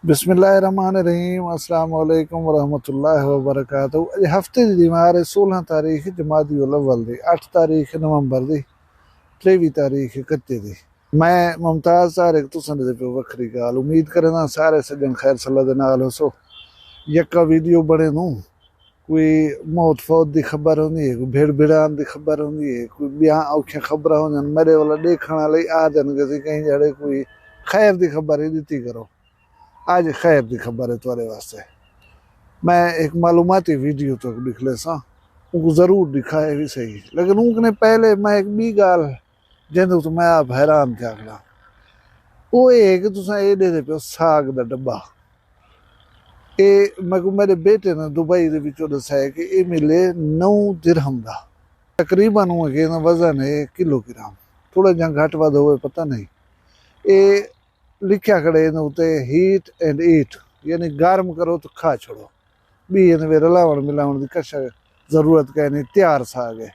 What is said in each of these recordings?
बिस्मिल्लाहिर्रहमानिर्रहीम अस्सलाम वालेकुम वरहमतुल्लाहि वबरकातुहू। अज हफ्ते की दीवार 16 तारीख जमादिउल अव्वल दी, 8 तारीख नवंबर दी, 23 तारीख कच्चे दी। मैं मुमताज सारे तुसां दे पे वखरी गाल उम्मीद करना सारे सज्जन खैर सल्ला दे नाल होसो। यक्का वीडियो बने नू कोई मौत फौत की खबर होंदी है, कोई भिड़ भिड़ान की खबर होंदी है, कोई ब्याह औखियां खबर होंदियां मेरे वाला देखण वाले आ जाणगे सी कहीं जड़े कोई खैर की खबर ही दी करो। आज खैर की खबर है तुम्हारे वास्ते। मैं एक मालूमाती वीडियो तो निकले सा उनको जरूर दिखाए भी सही, लेकिन उनने पहले मैं एक बी गाल जिंद तो मैं आप हैरान क्या करा। वो ये कि तुसा ये दे पे साग का डब्बा ये मैं को मेरे बेटे ने दुबई दे विचों दसाया कि ये मिले 9 दिरहम का, तकरीबन वजन है किलोग्राम, थोड़ा जहाँ घट वध हो पता नहीं। ये लिखा खड़े उत्ते हीट एंड ईट यानी गर्म करो तो खा छोड़ो, भी इन रलावण मिलावण की कशा जरूरत कह नहीं, तैयार साग है।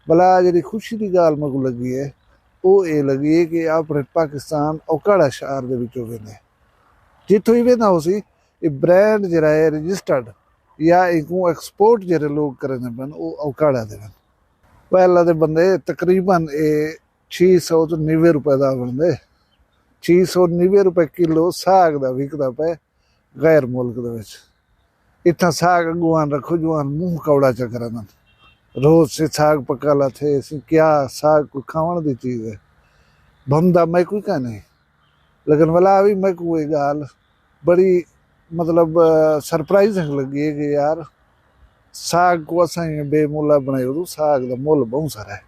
भला जी खुशी की गाल मेरे लगी है वो ये लगी है कि अपने पाकिस्तान औकाड़ा शहर के विचों वेंदे जितों ही वेंदा हो सी ये ब्रांड जरा है रजिस्टर्ड या इनको एक्सपोर्ट जरे लोग करने पन वो औकाड़ा दे पहला दे बंदे तकरीबन ये 690 रुपए का बनते, 690 रुपए किलो साग का विकता पे गैर मुल्क दे विच। इतना साग अगुआन रखो जुआन मुंह कौड़ा चकर रोज से साग पकाला थे क्या साग को खावन की चीज है भमदा मैं कोई का नहीं, लेकिन वाला भी मैं को गाल बड़ी मतलब सरप्राइज लगी है कि यार साग को असा बेमुला बनाई तो साग का मुल बहुत सारा है।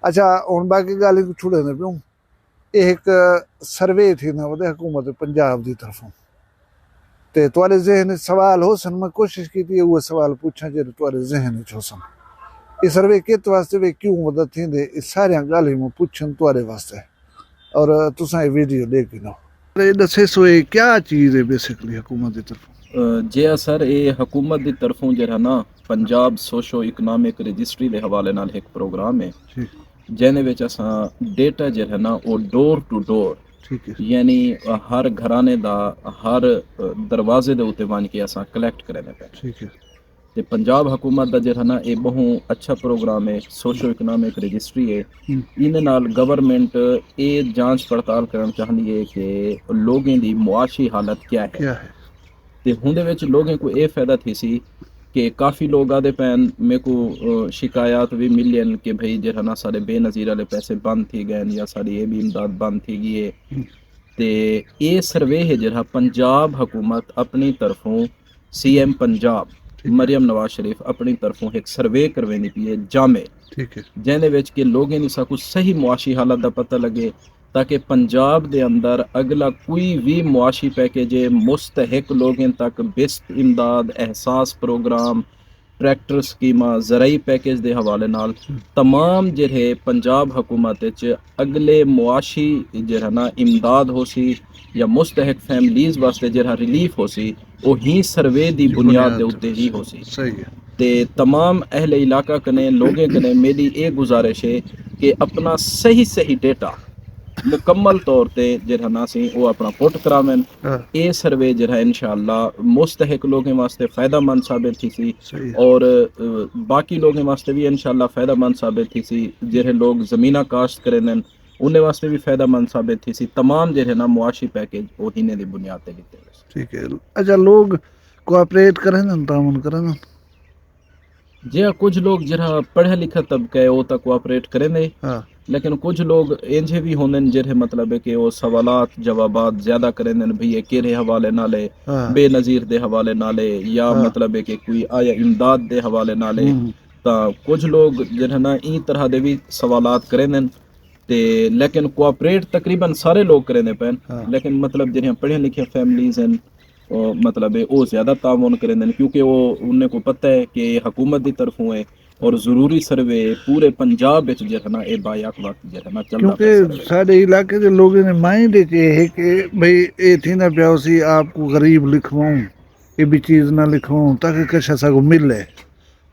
अच्छा हूँ बाकी गल छुड़े ने प्यूं एक सर्वे थी ना वो हुकूमत पंजाब की तरफों ते तुआरे जहन सवाल हो सन, मैं कोशिश की वो सवाल पूछा जो तुआरे जहन हो सन। ये सर्वे कित वास्ते वे क्यों मदद थी सारिया गल मैं पूछन तुआरे वास्ते और तुसा ये वीडियो देख लो। ये दसे सो ये क्या चीज़ है बेसिकली हुकूमत की तरफों? जे सर ये हुकूमत की तरफों जो है ना पंजाब सोशो इकनॉमिक रजिस्ट्री के हवाले नाल एक प्रोग्राम है जिहदे विच असां डेटा जो है ना वो डोर टू डोर यानी हर घराने दा हर दरवाजे दे उत्ते वंज के असां कलैक्ट करने पे। ते पंजाब हुकूमत दा जो है ना ये बहु अच्छा प्रोग्राम है, सोशो इकनॉमिक रजिस्ट्री है। इन नाल गवर्नमेंट ये जांच पड़ताल करना चाहती है कि लोगों की मुआशी हालत क्या है। ते हुंदे विच लोगों को ये फायदा थी सी कि काफ़ी लोग आदे पैन मेरे को शिकायत भी मिलियन कि भाई जो है ना सारे बेनज़ीर वाले पैसे बंद थी गए या सारी ये भी इमदाद बंद थी गई है। ते ये सर्वे है जरा पंजाब हुकूमत अपनी तरफों CM पंजाब मरियम नवाज शरीफ अपनी तरफों एक सर्वे करवेनी पी है जामे, जिहदे विच कि लोगों की सबको सही मुआशी हालत का पता लगे ताकि पंजाब के अंदर अगला कोई भी मुआशी पैकेज मुस्तहिक लोगों तक बेस्ट इमदाद एहसास प्रोग्राम ट्रैक्टर स्कीमा ज़राई पैकेज के हवाले नाल तमाम जो पंजाब हुकूमत अगले मुआशी जो है ना इमदाद हो सी या मुस्तहिक फैमिलीज़ वास्ते जो रिलीफ हो सी वो ही सर्वे की बुनियाद के उत्ते ही हो सी। ते तमाम अहले इलाका कने लोगों कने मेरी ये गुजारिश है कि अपना सही सही डेटा मुकम्मल तौर पे जो ना सी वो अपना पुट करावें। ये सर्वे जो है इंशाअल्लाह मुस्तहिक लोगों वास्ते फ़ायदामंद साबित थी सी और बाकी लोगों वास्ते भी इंशाअल्लाह फ़ायदामंद साबित थी सी। जो लोग ज़मीना काश्त करें उन्हें वास्ते भी फ़ायदामंद साबित थी सी। तमाम जो है ना मुआशी पैकेज वो हिने दी बुनियाद पे दिते। ठीक है। अच्छा लोग कोऑपरेट करें ताउन करें? जी हाँ, कुछ लोग जरा पढ़े लिखे तबका है वो तो कोऑपरेट करें लेकिन कुछ लोग इंजे भी होंगे जिन्हें मतलब है कि वो सवालात जवाबात ज़्यादा करें भाई ये केरे हवाले नाले बेनज़ीर दे हवाले नाले या मतलब है कि कोई आया इमदाद दे हवाले नाले। तो कुछ लोग जिन्हें ना ई तरह दे भी सवालात करें ते लेकिन कोऑपरेट तकरीबन सारे लोग करें पैन, लेकिन मतलब जिन्हें पढ़े लिखे फैमिलीज़ हैं मतलब है वो ज़्यादा ताउन करें क्योंकि वो उन्हें को पता है कि हुकूमत की तरफों है और ज़रूरी सर्वे पूरे पंजाब जो है ना ये बायाक वक्त जो है ना चल रहा है। क्योंकि सारे इलाके के लोगों ने माइंड है कि भाई ये थी ना प्याओ सी आपको गरीब लिखवाऊँ ये भी चीज़ ना लिखवाऊँ ताकि कशा सा को मिले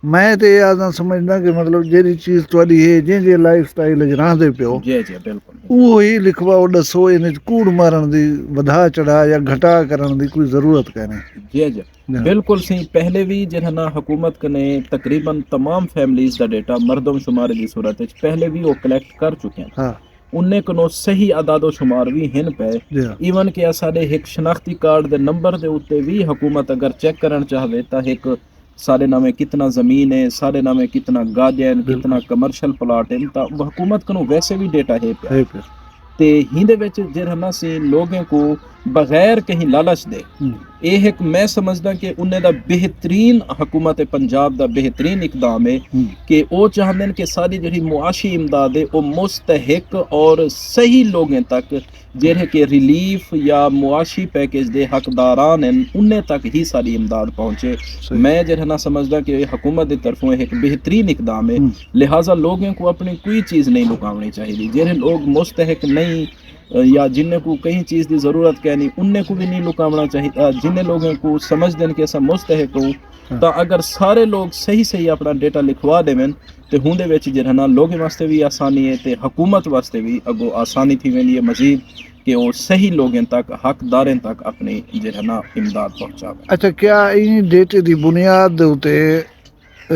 मैं तो आदा समझदा कि मतलब जेड़ी चीज़ तुहाडी है जे लाइफ स्टाइल च रहंदे पियो जी जी बिल्कुल वो ही लिखवाओ दसो इन कूड़ मारण दी वधा चढ़ा या घटा करन दी कोई जरूरत कोई नहीं। जी जी बिल्कुल सी पहले भी जो ना हुकूमत कने तकरीबन तमाम फैमिलीज का डेटा मरदमशुमारी की सूरत विच पहले भी वो कलैक्ट कर चुके हैं। हाँ उन्हें कनो सही आदादो शुमार भी हिन पे जी हाँ ईवन कि साडे एक शनाख्ती कार्ड दे नंबर दे उत्ते भी हुकूमत अगर चेक करन चाहे तो एक सारे नामे कितना ज़मीन है, सारे नामे कितना गार्डियन कितना बिल्कुल कमर्शियल प्लाट है, तो हुकूमत कनो वैसे भी डेटा है पिया है पे ते हिंदे विच जेड़ा सी लोगों को बगैर कहीं लालच दे ਇਹ ਇੱਕ ਮੈਂ ਸਮਝਦਾ ਕਿ ਉਹਨੇ ਦਾ ਬਿਹਤਰੀਨ ਹਕੂਮਤ ਪੰਜਾਬ ਦਾ ਬਿਹਤਰੀਨ ਇਕਦਾਮ ਹੈ ਕਿ ਉਹ ਚਾਹੁੰਦੇ ਨੇ ਕਿ ਸਾਡੀ ਜਿਹੜੀ ਮੁਆਸ਼ੀ ਇਮਦਾਦ ਹੈ ਉਹ ਮੁਸਤਹਿਕ ਔਰ ਸਹੀ ਲੋਕਾਂ ਤੱਕ ਜਿਹੜੇ ਕਿ ਰਿਲੀਫ ਜਾਂ ਮੁਆਸ਼ੀ ਪੈਕੇਜ ਦੇ ਹੱਕਦਾਰਾਂ ਨੇ ਉਹਨੇ ਤੱਕ ਹੀ ਸਾਡੀ ਇਮਦਾਦ ਪਹੁੰਚੇ। मैं ਜਿਹੜਾ ਨਾ ਸਮਝਦਾ ਕਿ ਹਕੂਮਤ ਦੀ ਤਰਫੋਂ ਇਹ ਇੱਕ ਬਿਹਤਰੀਨ ਇਕਦਾਮ ਹੈ, ਲਿਹਾਜ਼ਾ ਲੋਗों को अपनी कोई चीज़ नहीं लुकावनी चाहिए। ਜਿਹੜੇ लोग मुस्तहिक नहीं या जिन्हें को कहीं चीज़ की ज़रूरत क्या नहीं उन्हें को भी नहीं लुकावना चाहिए। जिन्हें लोगों को समझ दें कि ऐसा मुस्तहिक हो तो अगर सारे लोग सही सही अपना डेटा लिखवा देवें तो हुंदे विच जो है ना लोगों वास्ते भी आसानी है तो हुकूमत वास्ते भी अगो आसानी थी वेंदी है मजीद कि वो सही लोगों तक हकदारें तक अपनी जो है ना इमदाद पहुँचावे। अच्छा क्या इन डेटे की बुनियाद दे उते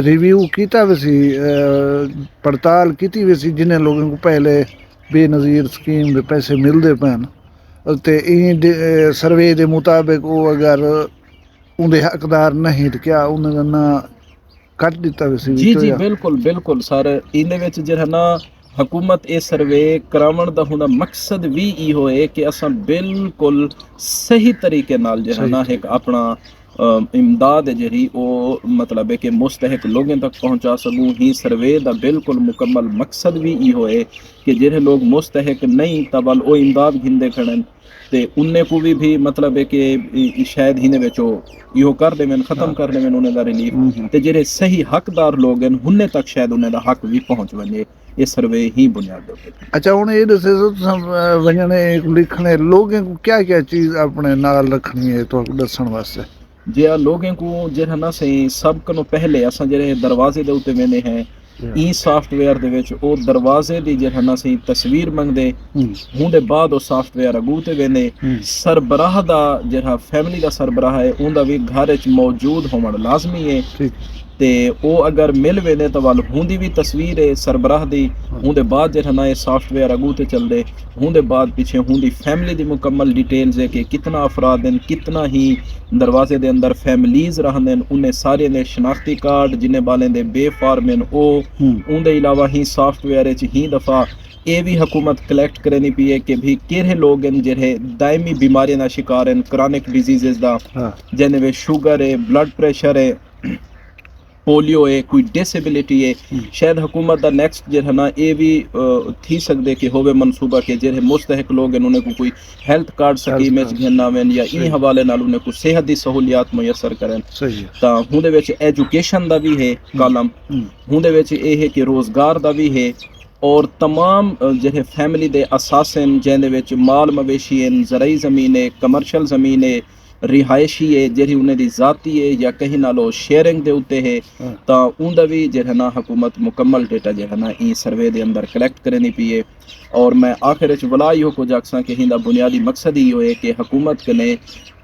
रिव्यू कीता वैसी पड़ताल कीती वैसी जिन्हें लोगों को पहले बेनज़ीर स्कीम दे पैसे मिलते पैन ते इन सर्वे के मुताबिक वो अगर उनके हकदार नहीं तो क्या उन्हें ना कट दिता वैसे जी जी बिल्कुल बिल्कुल सर इन विच जो है ना हुकूमत ये सर्वे करावन दा हुंदा मकसद भी इहो है कि असां बिल्कुल सही तरीके नाल जो है ना एक अपना इमदाद है जी वो मतलब है कि मुस्तहिक लोगों तक पहुँचा सकूँ। ही सर्वे का बिल्कुल मुकम्मल मकसद भी इहो है कि जेड़े लोग मुस्तहिक नहीं तबल वो इमदाद घिंदे खड़न ते उन्हें को भी मतलब है कि शायद ही विचो इहो कर देवें ख़त्म कर देवें उन्हें दा रिलीफ ते जेड़े सही हकदार लोग हैं उन्हें तक शायद उन्हें दा हक भी पहुँच वने ये सर्वे ही बुनियाद पे। अच्छा हुण ये दसे वजने लिखने लोगों को क्या क्या चीज़ अपने नाल रखनी है तो दसन वास्ते जे लोगों को जो है ना सही सब को पहले असां जेरे दरवाजे दे उत्ते वेंदे हैं ई सॉफ्टवेयर दे विच ओ दरवाजे दी जो है ना सही तस्वीर मंगदे हुंदे बाद ओ सॉफ्टवेयर अगू ते वेंदे सरबराह दा जेड़ा फैमिली दा सरबराह है उंदा भी घर च मौजूद होना लाजमी है ते ओ अगर मिल वेंदे तो वाल हुंदी भी तस्वीर है सरबराह दी हुंदे बाद जो है ना ये सॉफ्टवेयर अगू ते चलदे हुंदे बाद पीछे हुंदी फैमिली दी मुकम्मल डिटेल्स है कि कितना अफराद हैं कितना ही दरवाजे दे अंदर फैमिलीज रहंदे उन्हें सारे ने शनाख्ती कार्ड जिन्हें बालें दे बेफार्म हैं ओ उनके अलावा ही सॉफ्टवेयर ही दफ़ा ये भी हुकूमत कलैक्ट करनी पी है कि भी केड़े लोग हैं जेह्ड़े दायमी बीमारियों का शिकार हैं क्रॉनिक डिजीज़ का जिन्हें वे शुगर है ब्लड प्रेशर है पोलियो है कोई डिसेबिलिटी है शायद हुकूमत का नेक्स्ट जो है ना ये भी थी सकते कि होवे मनसूबा के जेह्ड़े मुस्तहिक लोग हैं उन्हें को कोई हेल्थ कार्ड स्कीम घेना वेन या इन हवाले नाल उन्हें कोई सेहत की सहूलियात मुयसर करें तो हुंदे विच एजुकेशन का भी है कालम हुंदे विच ये है कि रोज़गार का भी है और तमाम जेह्ड़े फैमिली दे असास हैं जिंदे विच माल मवेशी हैं ज़रई ज़मीन है कमर्शियल ज़मीन है रिहायशी है जेह्ड़ी उन्हें दी जाती है या कहीं नालो शेयरिंग दे उत्ते है तो उनका भी जो है ना हुकूमत मुकम्मल डेटा जो है ना ई सर्वे दे अंदर कलैक्ट करनी पी है। और मैं आखिर वला इहो को आखसा कि हिंदा बुनियादी मकसद ही है कि हुकूमत कने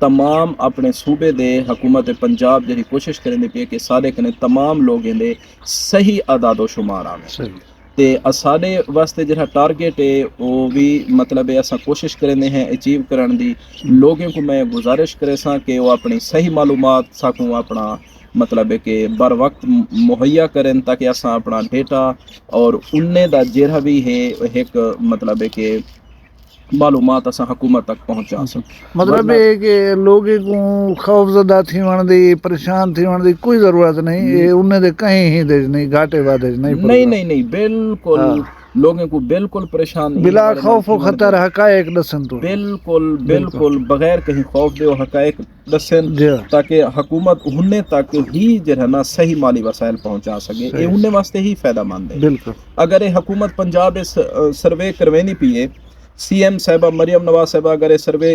तमाम अपने सूबे दे हुकूमत पंजाब जी कोशिश करनी पी है कि सारे कने तमाम लोगों दे सही आदादो शुमार आवे ते साडे वास्ते जो टारगेट है वो भी मतलब असां कोशिश करने हैं अचीव करने दी। लोगों को मैं गुजारिश करे सा कि वो अपनी सही मालूमात साकूं अपना मतलब है कि बर वक्त मुहैया करें ताकि असां अपना डेटा और उन्हें दा जेड़ा भी है एक मतलब है कि मालूमात असां हुकूमत तक पहुँचा सकें। मतलब है कि लोगों को खौफजदा थीवण दी परेशान थीवण दी कोई ज़रूरत नहीं ये उन्हें दे कहीं ही दे नहीं घाटे वादे नहीं बिल्कुल लोगों को बिल्कुल परेशान बिला खौफ व खतर हकायक दसन तो बिल्कुल बिल्कुल बगैर कहीं खौफ दे हकायक दसन ताकि हुकूमत उन्हें तक ही जो है ना सही माली वसाइल पहुँचा सके ये उन्हें वास्ते ही फायदेमंद है। बिल्कुल अगर ये हुकूमत पंजाब इस सर्वे करवेनी पी है CM साहिबा मरियम नवाज साहिबा अगर ये सर्वे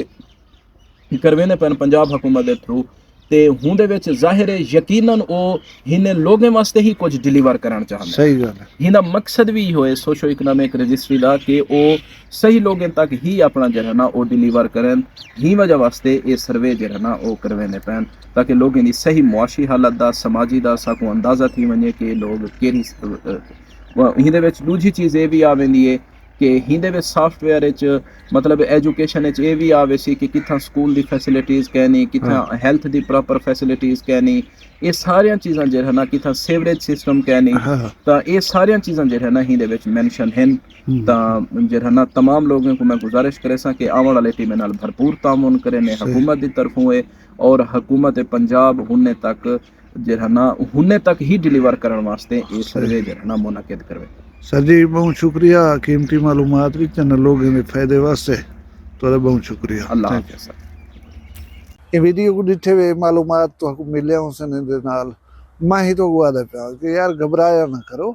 करवेने पैन पंजाब हुकूमत के थ्रू ते हुंदे विच ज़ाहिर है यकीनन ओ हिन लोगें वास्ते ही कुछ डिलीवर करना चाहंदा। सही गल है। हिंदा मकसद भी होए सोशो इकनॉमिक रजिस्ट्री दा कि ओ सही लोगों तक ही अपना जरा ना ओ डिलीवर करन। ही वजह वास्ते ये सर्वे जरा ना ओ करवेने पैन ताकि लोगों की सही मुआशी हालत दा समाजी दा साकू अंदाज़ा थी वने कि लोग केरी हिंदे विच दूजी चीज़ ये भी आ वेंदी है कि हिंदे विच सॉफ्टवेयर मतलब एजुकेशन ये भी आवे सी कि कितना स्कूल दी फैसिलिटीज़ कहनी कितना हेल्थ दी प्रॉपर फैसिलिटीज़ कहनी ये सारियां चीज़ां जो है ना कितना सेवरेज सिस्टम कहनी तो ये सारियां चीज़ां जो है ना हिंदे विच मेंशन हैं। तो जो है ना तमाम लोगों को मैं गुजारिश करे सा कि आने वाले टीम नाल भरपूर तामुन करें ने हुकूमत की तरफों है और हुकूमत पंजाब हुन्ने तक जो है ना हुन्ने तक ही डिलीवर करने वास्ते ये सर्वे जो है ना मुनक़िद करवे। सर जी बहुत शुक्रिया कीमती मालूमात भी चैनल लोगों के फायदे वास्ते तो बहुत शुक्रिया। अल्लाह हाफ़िज़। ये वीडियो को डिठे हुए मालूमात तो मिले उसन दे नाल मैं ही तो गुआदा पिया कि यार घबराया ना करो।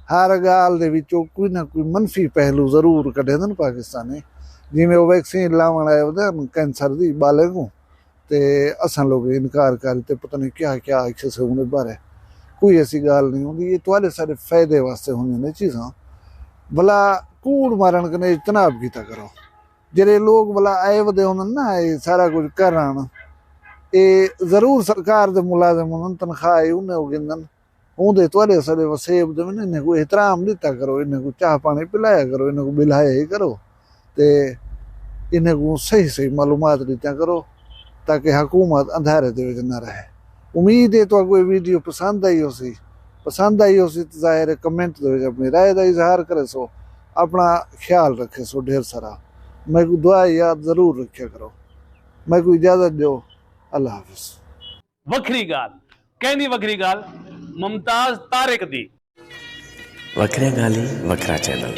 हर गाल दे विचों कोई ना कोई मनफी पहलू जरूर कढे न पाकिस्तानी जिमें वो वैक्सीन लावन आए होते कैंसर दी बाले को ते असा लोग इनकार करते पता नहीं क्या क्या अच्छे से उन्हें बारे कोई ऐसी गाल नहीं होंगी। ये तुम्हारे सारे फायदे वास्ते होंगे ने चीज़ां भला कूड़ मारन कने इजतनाब कीता करो। जेरे लोग भला आए वदे होन ना ये सारा कुछ करन ये जरूर सरकार दे मुलाजिम होन तनख्वाह उन्हें गिनन होंदे तुम्हारे सारे वसेब दे इन्हें को एहतराम दिता करो इन्हें को चाह पानी पिलाया करो इन्हें को बिलाया ही करो ते इन्हें को सही सही मालूमात दिता करो ताकि हुकूमत अंधारे दे विच न रहे। उम्मीद है तो कोई वीडियो पसंद आई हो तो ज़ाहिर है कमेंट दे अपनी राय का इजहार करे सो अपना ख्याल रखे सो ढेर सारा मैं को दुआ याद जरूर रखा करो। मैं को इजाजत दो अल्लाह हाफिज। वखरी गाल कहनी वखरी गाल मुमताज तारिक दी वखरिया गाली वखरा चैनल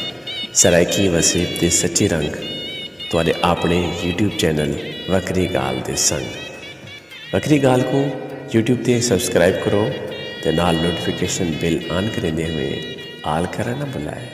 सराइकी वसीब दे सच्ची रंग तुहाडे अपने यूट्यूब चैनल वखरी गाल दे संग। वखरी गाल को यूट्यूब ते सब्सक्राइब करो ते नाल नोटिफिकेशन बिल ऑन करेंदे हुए आल करना ना भुलाए।